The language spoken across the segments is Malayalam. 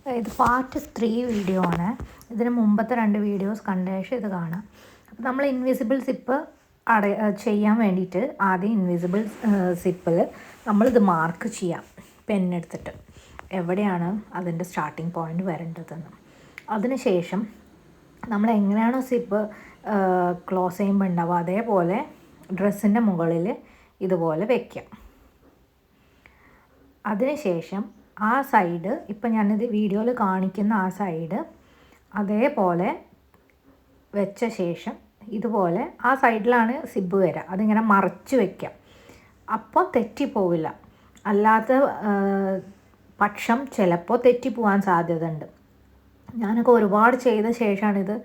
ഇത് പാർട്ട് 3 വീഡിയോ ആണ്. ഇതിന് മുമ്പത്തെ 2 വീഡിയോസ് കണ്ട ശേഷം ഇത് കാണാം. അപ്പോൾ നമ്മൾ ഇൻവിസിബിൾ സിപ്പ് ചെയ്യാൻ വേണ്ടിയിട്ട് ആദ്യം ഇൻവിസിബിൾ സിപ്പിൽ നമ്മളിത് മാർക്ക് ചെയ്യാം പെന്നെടുത്തിട്ട് എവിടെയാണ് അതിൻ്റെ സ്റ്റാർട്ടിങ് പോയിൻ്റ് വരേണ്ടതെന്ന്. അതിനുശേഷം നമ്മൾ എങ്ങനെയാണോ സിപ്പ് ക്ലോസ് ചെയ്യുമ്പോൾ ഉണ്ടാവുക അതേപോലെ ഡ്രസ്സിൻ്റെ മുകളിൽ ഇതുപോലെ വയ്ക്കാം. അതിനുശേഷം ആ സൈഡ് ഇപ്പം ഞാനിത് വീഡിയോയിൽ കാണിക്കുന്ന ആ സൈഡ് അതേപോലെ വെച്ച ശേഷം ഇതുപോലെ ആ സൈഡിലാണ് സിബ് വരിക, അതിങ്ങനെ മറച്ച് വയ്ക്കാം. അപ്പോൾ തെറ്റിപ്പോവില്ല. അല്ലാത്ത പക്ഷം ചിലപ്പോൾ തെറ്റിപ്പോവാൻ സാധ്യത ഉണ്ട്. ഞാനൊക്കെ ഒരുപാട് ചെയ്ത ശേഷമാണിത്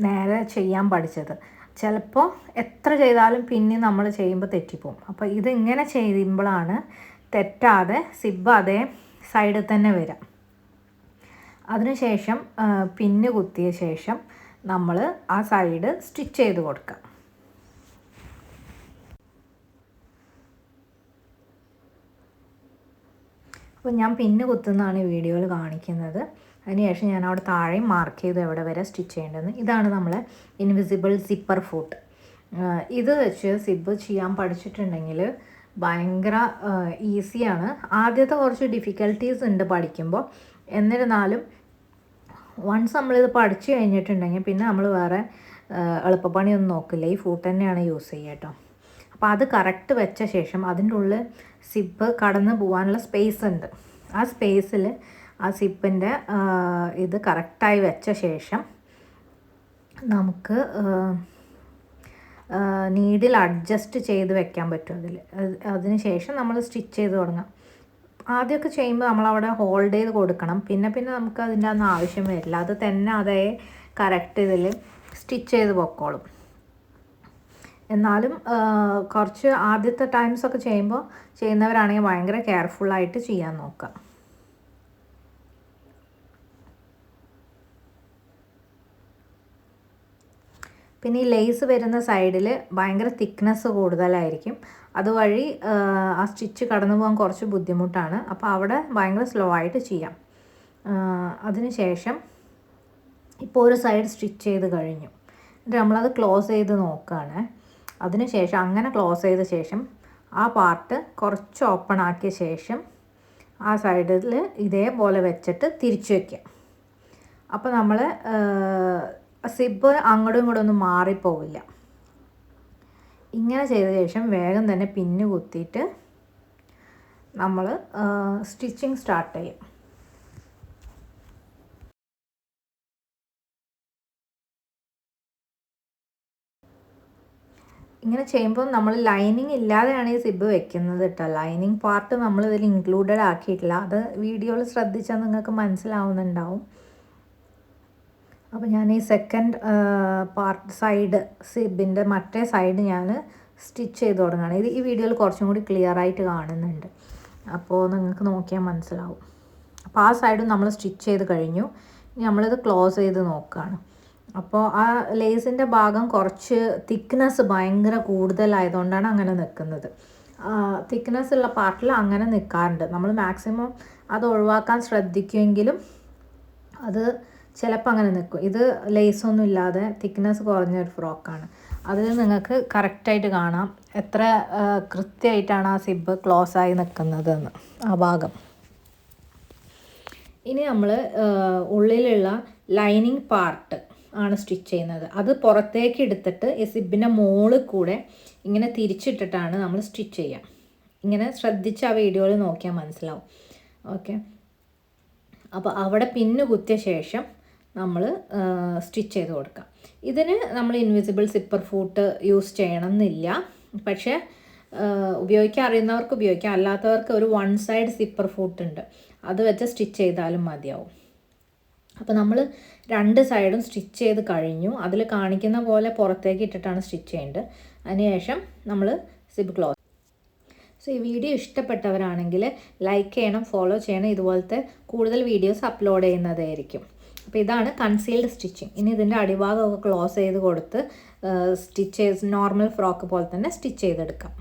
നേരെ ചെയ്യാൻ പഠിച്ചത്. ചിലപ്പോൾ എത്ര ചെയ്താലും പിന്നെ നമ്മൾ ചെയ്യുമ്പോൾ തെറ്റിപ്പോവും. അപ്പോൾ ഇതിങ്ങനെ ചെയ്യുമ്പോഴാണ് തെറ്റാതെ സിബ് അതേ സൈഡിൽ തന്നെ വരാം. അതിനുശേഷം പിന്ന് കുത്തിയ ശേഷം നമ്മൾ ആ സൈഡ് സ്റ്റിച്ച് ചെയ്ത് കൊടുക്കാം. അപ്പോൾ ഞാൻ പിന്ന് കുത്തുന്നതാണ് ഈ വീഡിയോയിൽ കാണിക്കുന്നത്. അതിനുശേഷം ഞാൻ അവിടെ താഴെയും മാർക്ക് ചെയ്തു എവിടെ വരെ സ്റ്റിച്ച് ചെയ്യേണ്ടതെന്ന്. ഇതാണ് നമ്മളെ ഇൻവിസിബിൾ സിപ്പർ ഫൂട്ട്. ഇത് വെച്ച് സിബ് ചെയ്യാൻ പഠിച്ചിട്ടുണ്ടെങ്കിൽ ഭയങ്കര ഈസിയാണ്. ആദ്യത്തെ കുറച്ച് ഡിഫിക്കൽട്ടീസ് ഉണ്ട് പഠിക്കുമ്പോൾ. എന്നിരുന്നാലും വൺസ് നമ്മളിത് പഠിച്ചു കഴിഞ്ഞിട്ടുണ്ടെങ്കിൽ പിന്നെ നമ്മൾ വേറെ എളുപ്പപ്പണിയൊന്നും നോക്കില്ല, ഈ ഫൂട്ട് തന്നെയാണ് യൂസ് ചെയ്യുക കേട്ടോ. അപ്പോൾ അത് കറക്റ്റ് വെച്ച ശേഷം അതിൻ്റെ ഉള്ളിൽ സിപ്പ് കടന്ന് പോകാനുള്ള സ്പേസ് ഉണ്ട്. ആ സ്പേസിൽ ആ സിപ്പിൻ്റെ ഇത് കറക്റ്റായി വെച്ച ശേഷം നമുക്ക് നീഡിൽ അഡ്ജസ്റ്റ് ചെയ്ത് വെക്കാൻ പറ്റും അതിൽ. അതിന് ശേഷം നമ്മൾ സ്റ്റിച്ച് ചെയ്ത് തുടങ്ങാം. ആദ്യമൊക്കെ ചെയ്യുമ്പോൾ നമ്മളവിടെ ഹോൾഡ് ചെയ്ത് കൊടുക്കണം. പിന്നെ നമുക്ക് അതിൻ്റെ ഒന്നും ആവശ്യം വരില്ല. അത് തന്നെ അതേ കറക്റ്റ് ഇതിൽ സ്റ്റിച്ച് ചെയ്ത് പൊക്കോളും. എന്നാലും കുറച്ച് ആദ്യത്തെ ടൈംസൊക്കെ ചെയ്യുന്നവരാണെങ്കിൽ ഭയങ്കര കെയർഫുള്ളായിട്ട് ചെയ്യാൻ നോക്കുക. പിന്നെ ഈ ലേസ് വരുന്ന സൈഡിൽ ഭയങ്കര തിക്നെസ് കൂടുതലായിരിക്കും. അതുവഴി ആ സ്റ്റിച്ച് കടന്നു പോകാൻ കുറച്ച് ബുദ്ധിമുട്ടാണ്. അപ്പോൾ അവിടെ ഭയങ്കര സ്ലോ ആയിട്ട് ചെയ്യാം. അതിനുശേഷം ഇപ്പോൾ ഒരു സൈഡ് സ്റ്റിച്ച് ചെയ്ത് കഴിഞ്ഞു. എന്നിട്ട് നമ്മളത് ക്ലോസ് ചെയ്ത് നോക്കുകയാണ്. അതിനുശേഷം അങ്ങനെ ക്ലോസ് ചെയ്ത ശേഷം ആ പാർട്ട് കുറച്ച് ഓപ്പൺ ആക്കിയ ശേഷം ആ സൈഡിൽ ഇതേപോലെ വെച്ചിട്ട് തിരിച്ചു വയ്ക്കാം. അപ്പോൾ നമ്മൾ സിബ് അങ്ങോട്ടും ഇങ്ങോട്ടും ഒന്നും മാറിപ്പോവില്ല. ഇങ്ങനെ ചെയ്ത ശേഷം വേഗം തന്നെ പിന്ന് കുത്തിയിട്ട് നമ്മൾ സ്റ്റിച്ചിങ് സ്റ്റാർട്ട് ചെയ്യും. ഇങ്ങനെ ചെയ്യുമ്പോൾ നമ്മൾ ലൈനിങ് ഇല്ലാതെയാണ് ഈ സിബ് വെക്കുന്നത് കേട്ടോ. ലൈനിങ് പാർട്ട് നമ്മൾ ഇതിൽ ഇൻക്ലൂഡഡ് ആക്കിയിട്ടില്ല. അത് വീഡിയോയിൽ ശ്രദ്ധിച്ചാൽ നിങ്ങൾക്ക് മനസ്സിലാവുന്നുണ്ടാവും. അപ്പോൾ ഞാൻ ഈ സെക്കൻഡ് പാർട്ട് സൈഡ് സിബിൻ്റെ മറ്റേ സൈഡ് ഞാൻ സ്റ്റിച്ച് ചെയ്ത് തുടങ്ങുകയാണ്. ഇത് ഈ വീഡിയോയിൽ കുറച്ചും കൂടി ക്ലിയർ ആയിട്ട് കാണുന്നുണ്ട്. അപ്പോൾ നിങ്ങൾക്ക് നോക്കിയാൽ മനസ്സിലാവും. അപ്പോൾ ആ സൈഡും നമ്മൾ സ്റ്റിച്ച് ചെയ്ത് കഴിഞ്ഞു. ഇനി നമ്മളിത് ക്ലോസ് ചെയ്ത് നോക്കുകയാണ്. അപ്പോൾ ആ ലേസിൻ്റെ ഭാഗം കുറച്ച് തിക്നെസ് ഭയങ്കര കൂടുതലായതുകൊണ്ടാണ് അങ്ങനെ നിൽക്കുന്നത്. തിക്നെസ് ഉള്ള പാർട്ടിൽ അങ്ങനെ നിൽക്കാറുണ്ട്. നമ്മൾ മാക്സിമം അത് ഒഴിവാക്കാൻ ശ്രദ്ധിക്കുമെങ്കിലും അത് ചിലപ്പോൾ അങ്ങനെ നിൽക്കും. ഇത് ലേസൊന്നും ഇല്ലാതെ തിക്നെസ് കുറഞ്ഞൊരു ഫ്രോക്കാണ്. അതിൽ നിങ്ങൾക്ക് കറക്റ്റായിട്ട് കാണാം എത്ര കൃത്യമായിട്ടാണ് ആ സിബ് ക്ലോസ് ആയി നിൽക്കുന്നതെന്ന് ആ ഭാഗം. ഇനി നമ്മൾ ഉള്ളിലുള്ള ലൈനിങ് പാർട്ട് ആണ് സ്റ്റിച്ച് ചെയ്യുന്നത്. അത് പുറത്തേക്ക് എടുത്തിട്ട് ഈ സിബിൻ്റെ മുകളിൽ കൂടെ ഇങ്ങനെ തിരിച്ചിട്ടിട്ടാണ് നമ്മൾ സ്റ്റിച്ച് ചെയ്യുക. ഇങ്ങനെ ശ്രദ്ധിച്ച് ആ വീഡിയോയിൽ നോക്കിയാൽ മനസ്സിലാവും. ഓക്കെ. അപ്പോൾ അവിടെ പിന്ന് കുത്തിയ ശേഷം നമ്മൾ സ്റ്റിച്ച് ചെയ്ത് കൊടുക്കാം. ഇതിന് നമ്മൾ ഇൻവിസിബിൾ സിപ്പർ ഫൂട്ട് യൂസ് ചെയ്യണം എന്നില്ല. പക്ഷേ ഉപയോഗിക്കാൻ അറിയുന്നവർക്ക് ഉപയോഗിക്കാം. അല്ലാത്തവർക്ക് ഒരു വൺ സൈഡ് സിപ്പർ ഫൂട്ട് ഉണ്ട്, അത് വെച്ച് സ്റ്റിച്ച് ചെയ്താലും മതിയാവും. അപ്പോൾ നമ്മൾ രണ്ട് സൈഡും സ്റ്റിച്ച് ചെയ്ത് കഴിഞ്ഞു. അതിൽ കാണിക്കുന്ന പോലെ പുറത്തേക്ക് ഇട്ടിട്ടാണ് സ്റ്റിച്ച് ചെയ്യേണ്ടത്. അതിനുശേഷം നമ്മൾ സിബ് ക്ലോസ്. സോ ഈ വീഡിയോ ഇഷ്ടപ്പെട്ടവരാണെങ്കിൽ ലൈക്ക് ചെയ്യണം, ഫോളോ ചെയ്യണം. ഇതുപോലത്തെ കൂടുതൽ വീഡിയോസ് അപ്ലോഡ് ചെയ്യുന്നതായിരിക്കും. അപ്പോൾ ഇതാണ് കൺസീൽഡ് സ്റ്റിച്ചിങ്. ഇനി ഇതിൻ്റെ അടിഭാഗമൊക്കെ ക്ലോസ് ചെയ്ത് കൊടുത്ത് സ്റ്റിച്ച് നോർമൽ ഫ്രോക്ക് പോലെ തന്നെ സ്റ്റിച്ച് ചെയ്തെടുക്കാം.